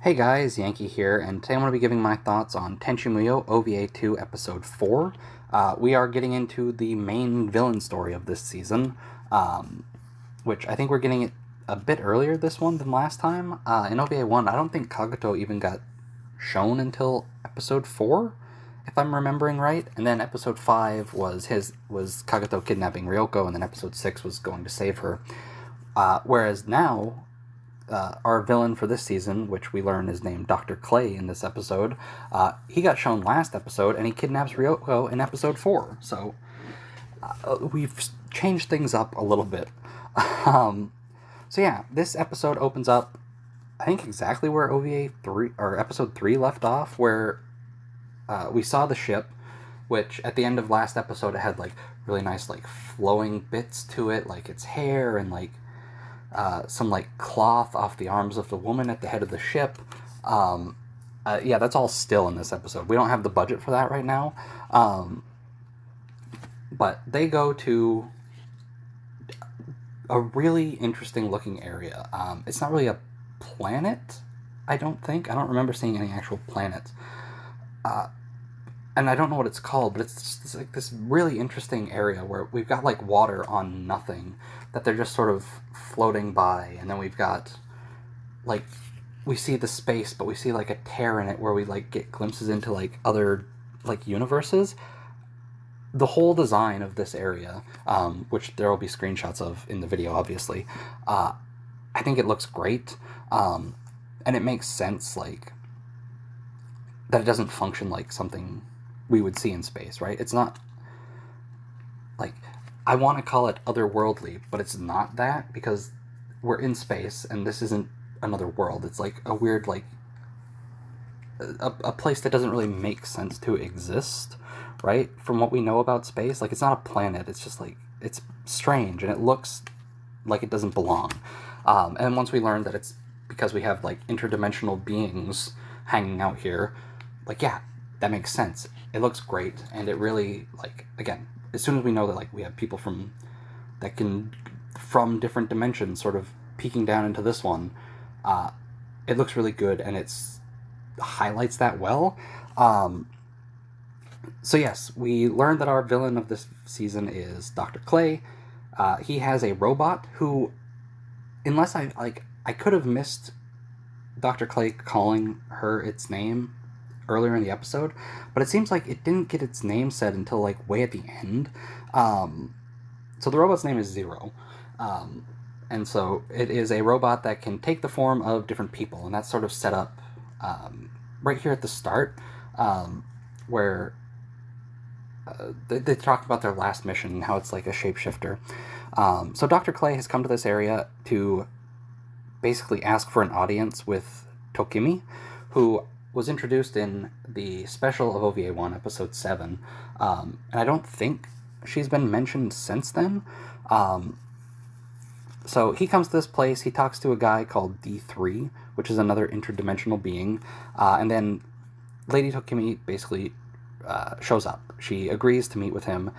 Hey guys, Yankee here, and today I'm going to be giving my thoughts on Tenchi Muyo OVA 2 Episode 4. We are getting into the main villain story of this season, which I think we're getting it a bit earlier this one than last time. In OVA 1, I don't think Kagato even got shown until Episode 4, if I'm remembering right. And then Episode 5 was Kagato kidnapping Ryoko, and then Episode 6 was going to save her. Whereas now, our villain for this season, which we learn is named Dr. Clay in this episode, he got shown last episode, and he kidnaps Ryoko in episode 4. So we've changed things up a little bit. So yeah, this episode opens up, I think, exactly where OVA 3 or episode 3 left off, where we saw the ship, which at the end of last episode it had like really nice like flowing bits to it, like its hair and like some like cloth off the arms of the woman at the head of the ship. Yeah, that's all still in this episode. We don't have the budget for that right now. But they go to a really interesting looking area. It's not really a planet, I don't think. I don't remember seeing any actual planets. And I don't know what it's called, but it's like this really interesting area where we've got like water on nothing that they're just sort of floating by, and then we've got like we see the space, but we see like a tear in it where we like get glimpses into like other like universes. The whole design of this area, which there will be screenshots of in the video, obviously, I think it looks great, and it makes sense like that it doesn't function like something we would see in space, right? It's not like, I want to call it otherworldly, but it's not that, because we're in space and this isn't another world. It's like a weird like a place that doesn't really make sense to exist, right? From what we know about space, like it's not a planet. It's just like it's strange and it looks like it doesn't belong. And once we learn that it's because we have like interdimensional beings hanging out here, like, yeah, that makes sense. It looks great, and it really, like, again, as soon as we know that like we have people from different dimensions sort of peeking down into this one, it looks really good, and it's highlights that well. So yes, we learned that our villain of this season is Dr. Clay. He has a robot who, unless I could have missed Dr. Clay calling her its name earlier in the episode, but it seems like it didn't get its name said until like way at the end. So the robot's name is Zero. And so it is a robot that can take the form of different people, and that's sort of set up right here at the start, where they talk about their last mission and how it's like a shapeshifter. So Dr. Clay has come to this area to basically ask for an audience with Tokimi, who was introduced in the special of OVA 1, Episode 7. And I don't think she's been mentioned since then. So he comes to this place, he talks to a guy called D3, which is another interdimensional being, and then Lady Tokimi basically shows up. She agrees to meet with him,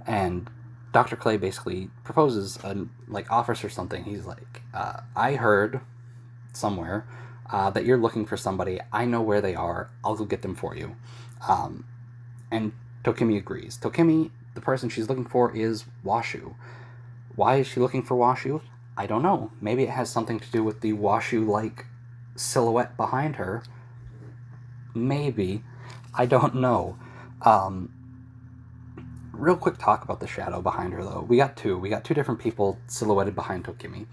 and Dr. Clay basically proposes, offers her something. He's like, I heard somewhere that you're looking for somebody. I know where they are. I'll go get them for you. And Tokimi agrees. Tokimi, the person she's looking for, is Washu. Why is she looking for Washu? I don't know. Maybe it has something to do with the Washu-like silhouette behind her. Maybe. I don't know. Real quick talk about the shadow behind her, though. We got two different people silhouetted behind Tokimi.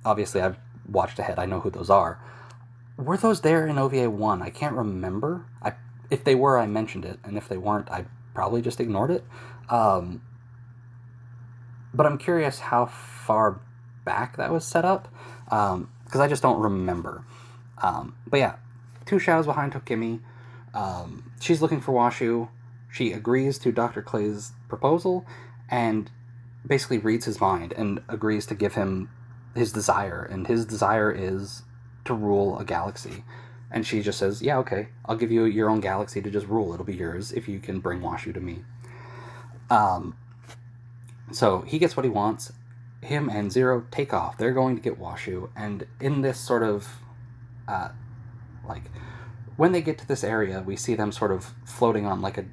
Obviously, I've watched ahead. I know who those are. Were those there in OVA 1? I can't remember. If they were, I mentioned it, and if they weren't, I probably just ignored it. But I'm curious how far back that was set up, because I just don't remember. But yeah, two shadows behind Tokimi. She's looking for Washu. She agrees to Dr. Clay's proposal and basically reads his mind and agrees to give him his desire. And his desire is to rule a galaxy. And she just says, yeah, okay, I'll give you your own galaxy to just rule. It'll be yours if you can bring Washu to me. So he gets what he wants. Him and Zero take off. They're going to get Washu. And in this sort of like, when they get to this area, we see them sort of floating on like a,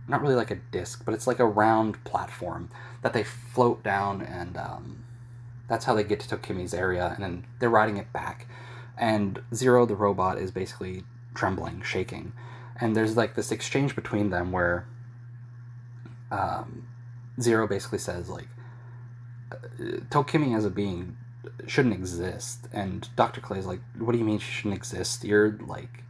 not really like a disc, but it's like a round platform that they float down, and that's how they get to Tokimi's area, and then they're riding it back. And Zero, the robot, is basically trembling, shaking. And there's like this exchange between them where Zero basically says, like, Tokimi as a being shouldn't exist. And Dr. Clay's like, what do you mean she shouldn't exist? You're like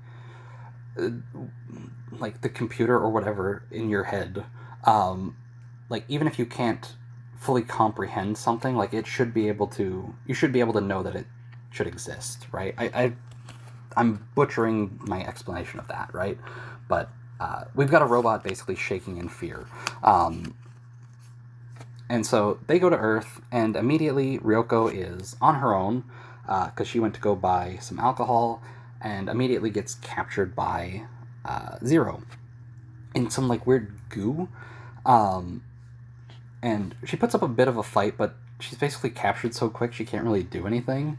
the computer or whatever in your head. Like, even if you can't fully comprehend something, like, you should be able to know that it should exist, right? I'm butchering my explanation of that, right? But we've got a robot basically shaking in fear. And so they go to Earth, and immediately Ryoko is on her own, because she went to go buy some alcohol, and immediately gets captured by Zero in some like weird goo. And she puts up a bit of a fight, but she's basically captured so quick she can't really do anything.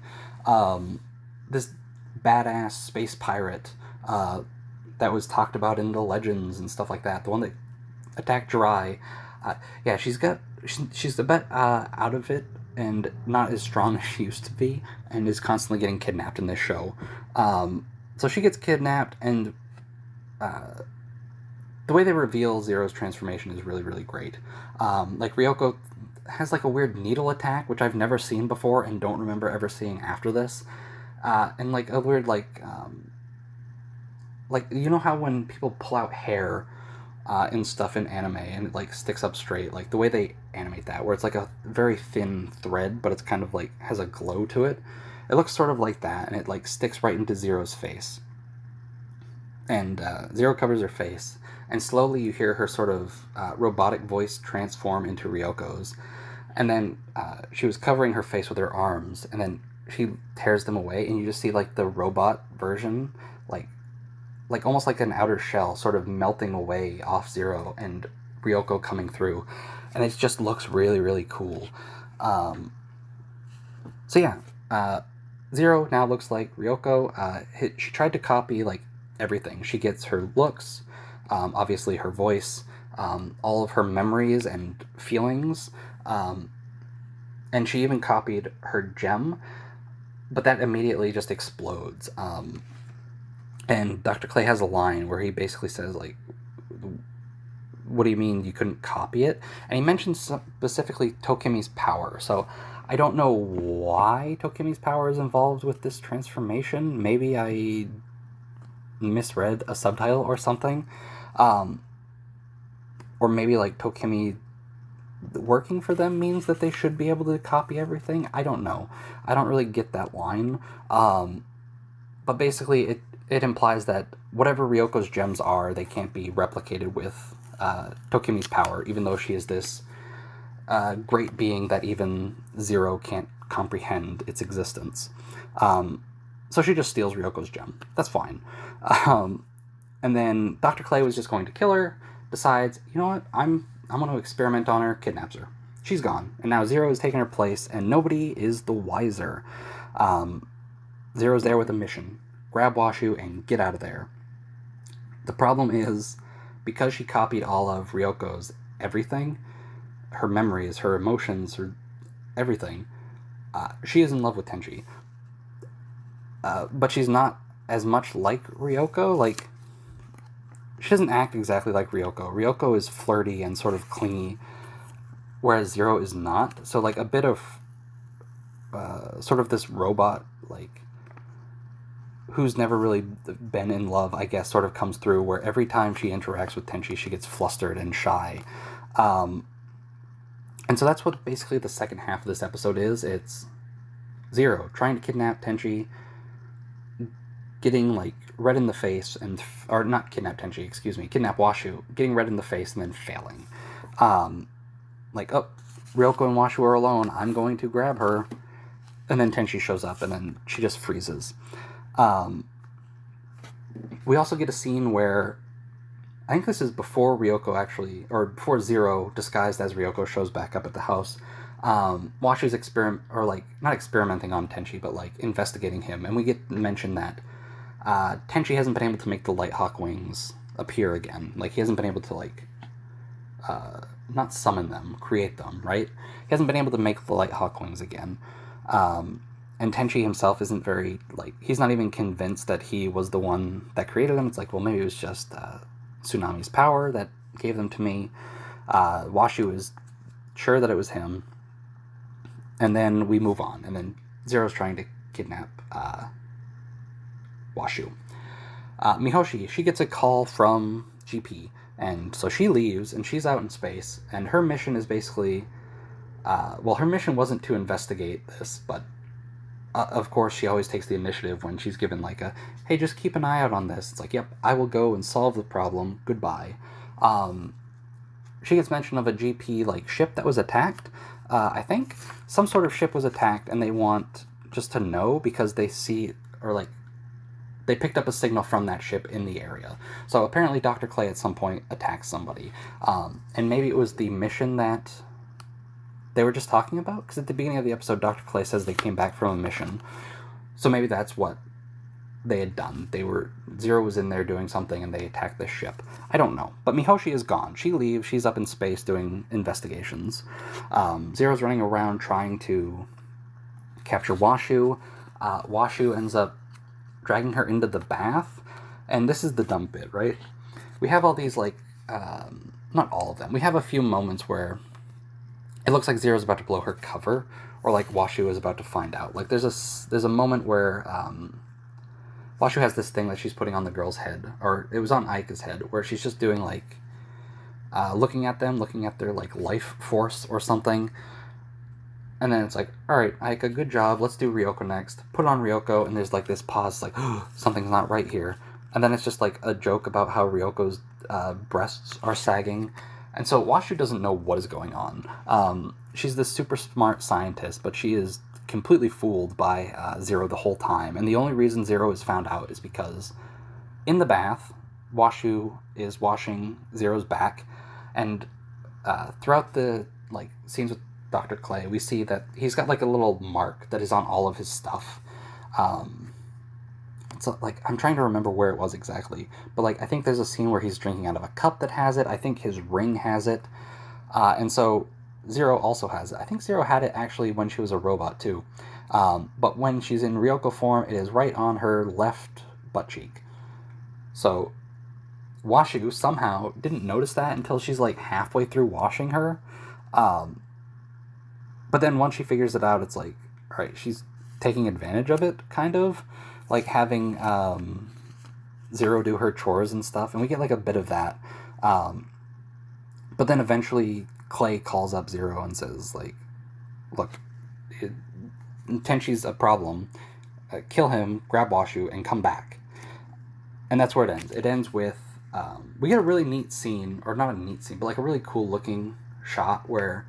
This badass space pirate that was talked about in the legends and stuff like that, the one that attacked Jirai, yeah, she's a bit out of it and not as strong as she used to be, and is constantly getting kidnapped in this show. So she gets kidnapped, and the way they reveal Zero's transformation is really, really great. Like, Ryoko has like a weird needle attack, which I've never seen before and don't remember ever seeing after this. And like a weird like you know how when people pull out hair and stuff in anime and it like sticks up straight, like the way they animate that, where it's like a very thin thread, but it's kind of like has a glow to it. It looks sort of like that, and it like sticks right into Zero's face. And Zero covers her face, and slowly you hear her sort of robotic voice transform into Ryoko's. And then she was covering her face with her arms, and then she tears them away, and you just see like the robot version, like almost like an outer shell sort of melting away off Zero, and Ryoko coming through. And it just looks really, really cool. So yeah, Zero now looks like Ryoko. She tried to copy like everything. She gets her looks, obviously her voice, all of her memories and feelings, and she even copied her gem, but that immediately just explodes. And Dr. Clay has a line where he basically says, like, what do you mean you couldn't copy it? And he mentions specifically Tokimi's power. So I don't know why Tokimi's power is involved with this transformation. Maybe I misread a subtitle or something. Or maybe like Tokimi working for them means that they should be able to copy everything. I don't know. I don't really get that line. But basically it implies that whatever Ryoko's gems are, they can't be replicated with Tokimi's power, even though she is this great being that even Zero can't comprehend its existence. So she just steals Ryoko's gem. That's fine. And then Dr. Clay was just going to kill her, decides, you know what, I'm going to experiment on her, kidnaps her. She's gone. And now Zero is taking her place, and nobody is the wiser. Zero's there with a mission. Grab Washu and get out of there. The problem is, because she copied all of Ryoko's everything, her memories, her emotions, her everything, she is in love with Tenchi. But she's not as much like Ryoko. Like, she doesn't act exactly like Ryoko. Ryoko is flirty and sort of clingy, whereas Zero is not. So, like, a bit of sort of this robot, like, who's never really been in love, I guess, sort of comes through, where every time she interacts with Tenchi, she gets flustered and shy. And so that's what basically the second half of this episode is. It's Zero trying to kidnap Tenchi, getting, like, red in the face, or not kidnap Tenchi, excuse me, kidnap Washu, getting red in the face and then failing. Like, oh, Ryoko and Washu are alone, I'm going to grab her. And then Tenchi shows up, and then she just freezes. We also get a scene where, I think this is before Ryoko actually, or before Zero, disguised as Ryoko, shows back up at the house. Washu's not experimenting on Tenchi, but like investigating him, and we get mentioned that Tenchi hasn't been able to make the Lighthawk wings appear again. Like, he hasn't been able to like not summon them, create them, right? He hasn't been able to make the Lighthawk wings again. And Tenchi himself isn't very, like, he's not even convinced that he was the one that created them. It's like, well, maybe it was just Tsunami's power that gave them to me. Washu is sure that it was him. And then we move on. And then Zero's trying to kidnap Washu. Mihoshi, she gets a call from GP. And so she leaves, and she's out in space. And her mission is basically... her mission wasn't to investigate this, but... of course, she always takes the initiative when she's given, like, hey, just keep an eye out on this. It's like, yep, I will go and solve the problem. Goodbye. She gets mention of a GP, like, ship that was attacked. I think some sort of ship was attacked, and they want just to know because they see, or, like, they picked up a signal from that ship in the area. So apparently Dr. Clay at some point attacked somebody. And maybe it was the mission that... they were just talking about, because at the beginning of the episode, Dr. Clay says they came back from a mission. So maybe that's what they had done. Zero was in there doing something, and they attacked this ship. I don't know. But Mihoshi is gone. She leaves. She's up in space doing investigations. Zero's running around trying to capture Washu. Washu ends up dragging her into the bath. And this is the dumb bit, right? We have all these, like, not all of them. We have a few moments where it looks like Zero's about to blow her cover, or like Washu is about to find out. Like, there's a moment where Washu has this thing that she's putting on the girl's head, or it was on Aika's head, where she's just doing like looking at their like life force or something. And then it's like, all right, Aika, good job. Let's do Ryoko next. Put on Ryoko, and there's like this pause, like, oh, something's not right here. And then it's just like a joke about how Ryoko's breasts are sagging. And so Washu doesn't know what is going on. She's this super smart scientist, but she is completely fooled by Zero the whole time. And the only reason Zero is found out is because in the bath, Washu is washing Zero's back. And throughout the like scenes with Dr. Clay, we see that he's got like a little mark that is on all of his stuff. So, like, I'm trying to remember where it was exactly, but, like, I think there's a scene where he's drinking out of a cup that has it. I think his ring has it, and so Zero also has it. I think Zero had it, actually, when she was a robot, too, but when she's in Ryoko form, it is right on her left butt cheek. So Washu somehow didn't notice that until she's, like, halfway through washing her, but then once she figures it out, it's like, all right, she's taking advantage of it, kind of. Like having Zero do her chores and stuff, and we get like a bit of that. But then eventually Clay calls up Zero and says, like, look, Tenchi's a problem. Kill him, grab Washu, and come back. And that's where it ends. It ends with, we get a really neat scene, or not a neat scene, but like a really cool looking shot where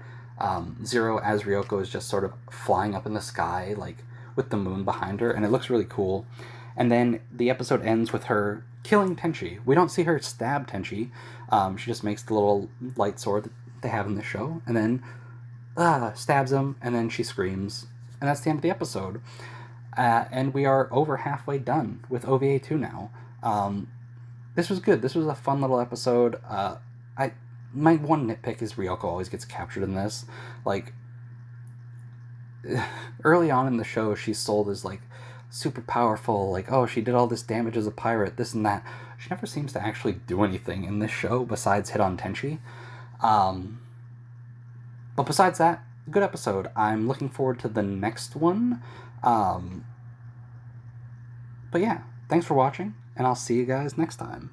Zero as Ryoko is just sort of flying up in the sky, like, with the moon behind her, and it looks really cool. And then the episode ends with her killing Tenchi. We don't see her stab Tenchi. She just makes the little light sword that they have in the show, and then stabs him, and then she screams. And that's the end of the episode. And we are over halfway done with OVA 2 now. This was good. This was a fun little episode. My one nitpick is Ryoko always gets captured in this. Like, early on in the show, she's sold as, like, super powerful, like, oh, she did all this damage as a pirate, this and that. She never seems to actually do anything in this show besides hit on Tenchi. But besides that, good episode. I'm looking forward to the next one. But yeah, thanks for watching, and I'll see you guys next time.